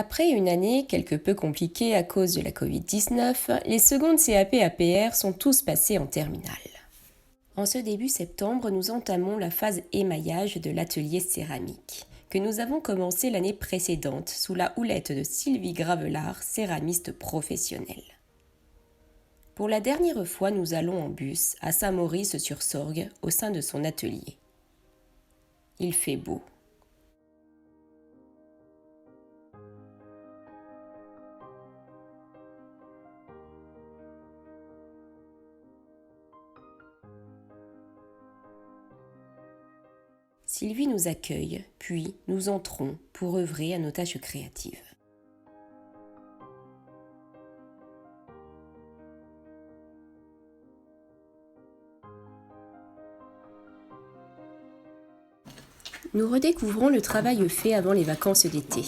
Après une année quelque peu compliquée à cause de la Covid-19, les secondes CAP-APR sont tous passés en terminale. En ce début septembre, nous entamons la phase émaillage de l'atelier céramique, que nous avons commencé l'année précédente sous la houlette de Sylvie Gravelard, céramiste professionnelle. Pour la dernière fois, nous allons en bus à Saint-Maurice-sur-Sorgue, au sein de son atelier. Il fait beau. Sylvie nous accueille, puis nous entrons pour œuvrer à nos tâches créatives. Nous redécouvrons le travail fait avant les vacances d'été.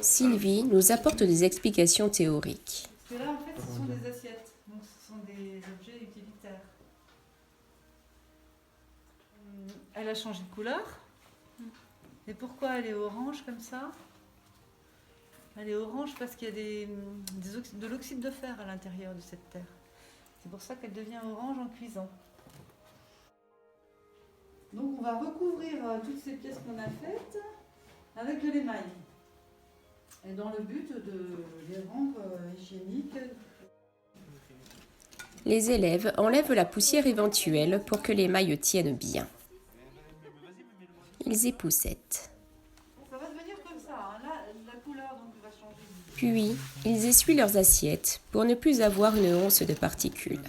Sylvie nous apporte des explications théoriques. Parce que là, en fait, ce sont des assiettes, donc ce sont des objets utilitaires. Elle a changé de couleur. Et pourquoi elle est orange comme ça? Elle est orange parce qu'il y a de l'oxyde de fer à l'intérieur de cette terre. C'est pour ça qu'elle devient orange en cuisant. Donc on va recouvrir toutes ces pièces qu'on a faites avec de l'émail. Et dans le but de les rendre hygiéniques. Les élèves enlèvent la poussière éventuelle pour que l'émail tienne bien. Ils époussettent. Ça va devenir comme ça, hein. Là, la couleur donc, va changer. Puis, ils essuient leurs assiettes pour ne plus avoir une once de particules.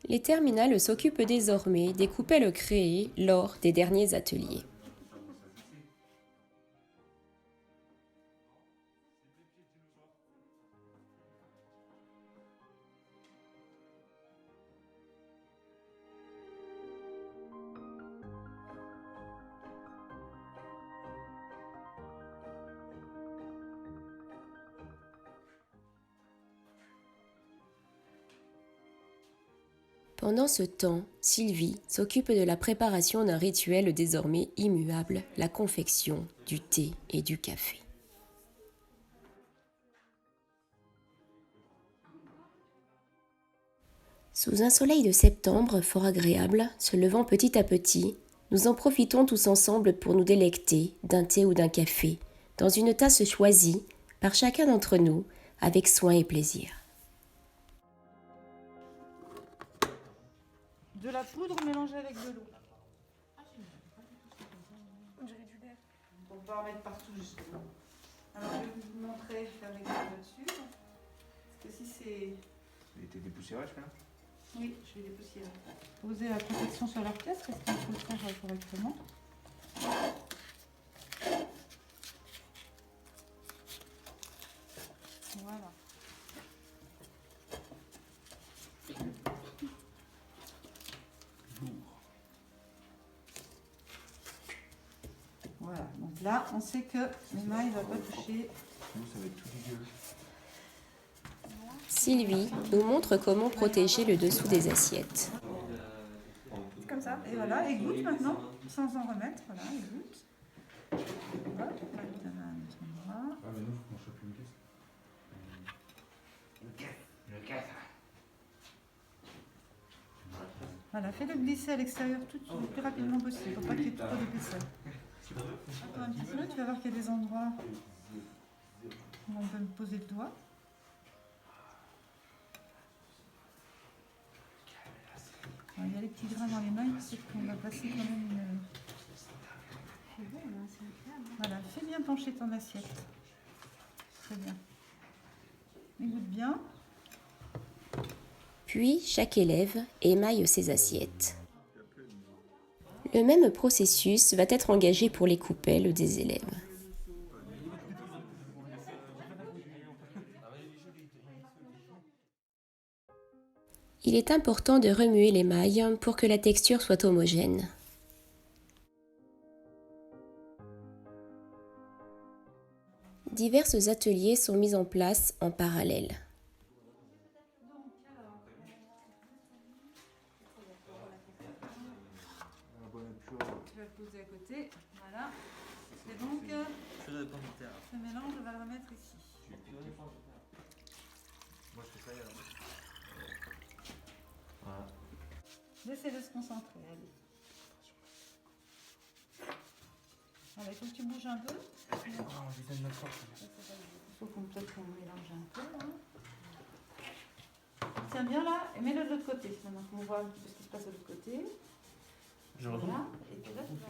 Les terminales s'occupent désormais des coupelles créées lors des derniers ateliers. Pendant ce temps, Sylvie s'occupe de la préparation d'un rituel désormais immuable, la confection du thé et du café. Sous un soleil de septembre fort agréable, se levant petit à petit, nous en profitons tous ensemble pour nous délecter d'un thé ou d'un café, dans une tasse choisie par chacun d'entre nous, avec soin et plaisir. De la poudre mélangée avec de l'eau. On va en mettre partout justement. Alors je vais vous montrer, faire l'exemple là-dessus. Parce que si c'est... Il était dépoussiéré, je crois. Oui, je vais dépoussiérer. Poser la protection sur leur pièce parce qu'il faut le faire correctement. Voilà. Voilà, donc là, on sait que l'émail ne va pas toucher. Sinon, ça va être tout dégueu. Sylvie nous montre comment protéger le dessous des assiettes. C'est comme ça, et voilà, égoutte maintenant, sans en remettre, voilà, égoutte. Hop, maintenant, Ah, mais non, faut qu'on chope une caisse. Le 4. voilà, fais-le glisser à l'extérieur le plus rapidement possible, pour pas qu'il y ait trop d'épaisseur. Attends un petit peu, tu vas voir qu'il y a des endroits où on peut me poser le doigt. Alors, il y a les petits grains dans les mailles, c'est qu'on va passer quand même une... Voilà, fais bien pencher ton assiette. Très bien. Égoutte bien. Puis, chaque élève émaille ses assiettes. Le même processus va être engagé pour les coupelles des élèves. Il est important de remuer l'émail pour que la texture soit homogène. Divers ateliers sont mis en place en parallèle. tu vas le poser à côté. Voilà. Et donc, ce mélange, on va le remettre ici. Moi je fais ça. Voilà. Laissez-le se concentrer, allez. Allez, il faut que tu bouges un peu. Il faut qu'on peut-être qu'on mélange un peu. Hein. Tiens bien là, et mets-le de l'autre côté. Maintenant qu'on voit un petit peu ce qui se passe de l'autre côté. Voilà. Et puis là, tu vas...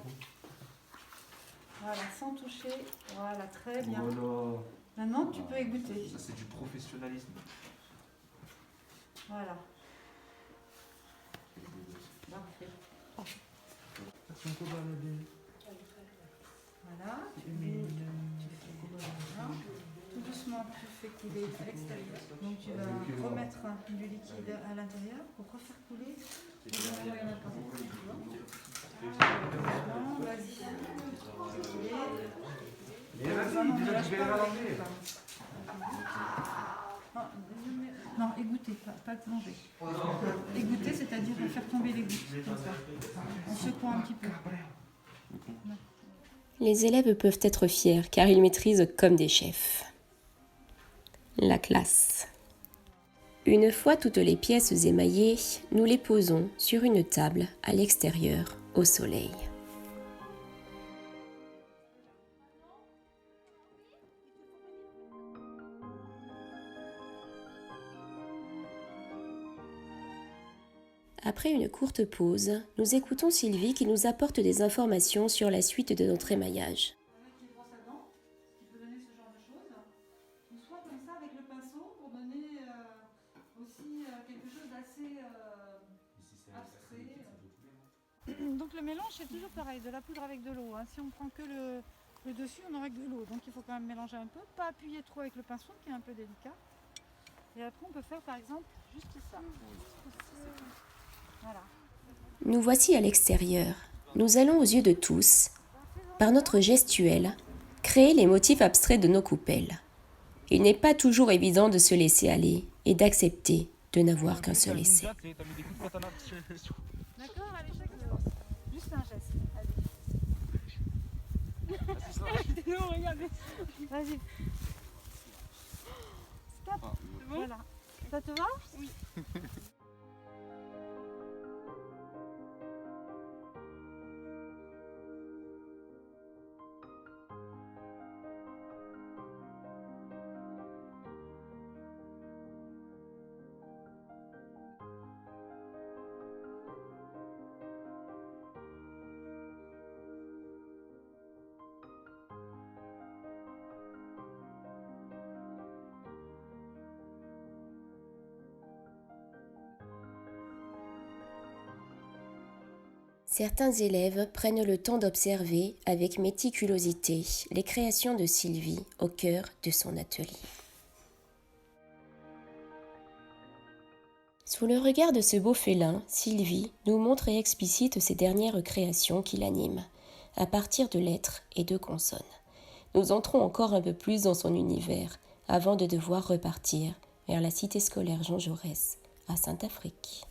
Voilà, sans toucher. Voilà, très bien. Voilà. Maintenant, tu peux égoutter. Ça c'est du professionnalisme. Voilà. Parfait. Voilà, tu fais voilà. Tout doucement, tu fais couler à l'extérieur. Donc tu vas remettre du liquide à l'intérieur pour refaire couler. Vas-y. Non, égoutter, pas plonger. Égoutter, c'est-à-dire faire tomber les gouttes, comme ça, en secouant un petit peu. Les élèves peuvent être fiers car ils maîtrisent comme des chefs. La classe. Une fois toutes les pièces émaillées, nous les posons sur une table à l'extérieur, au soleil. Après une courte pause, nous écoutons Sylvie qui nous apporte des informations sur la suite de notre émaillage. Avec les brosses à dents, qui peut donner ce genre de choses, ou soit comme ça avec le pinceau pour donner aussi quelque chose d'assez abstrait. Donc le mélange c'est toujours pareil, de la poudre avec de l'eau. Hein. Si on prend que le dessus, on aura que de l'eau. Donc il faut quand même mélanger un peu, pas appuyer trop avec le pinceau qui est un peu délicat. Et après on peut faire par exemple juste ça. Voilà. Nous voici à l'extérieur. Nous allons aux yeux de tous, par notre gestuelle, créer les motifs abstraits de nos coupelles. Il n'est pas toujours évident de se laisser aller et d'accepter de n'avoir qu'un seul essai. D'accord, allez, chacun. Juste un geste. Allez. Non, regardez. Vas-y. Stop. Bon. Voilà. Ça te va? Oui. Certains élèves prennent le temps d'observer avec méticulosité les créations de Sylvie au cœur de son atelier. Sous le regard de ce beau félin, Sylvie nous montre et explicite ses dernières créations qui l'animent, à partir de lettres et de consonnes. Nous entrons encore un peu plus dans son univers, avant de devoir repartir vers la cité scolaire Jean Jaurès, à Saint-Afrique.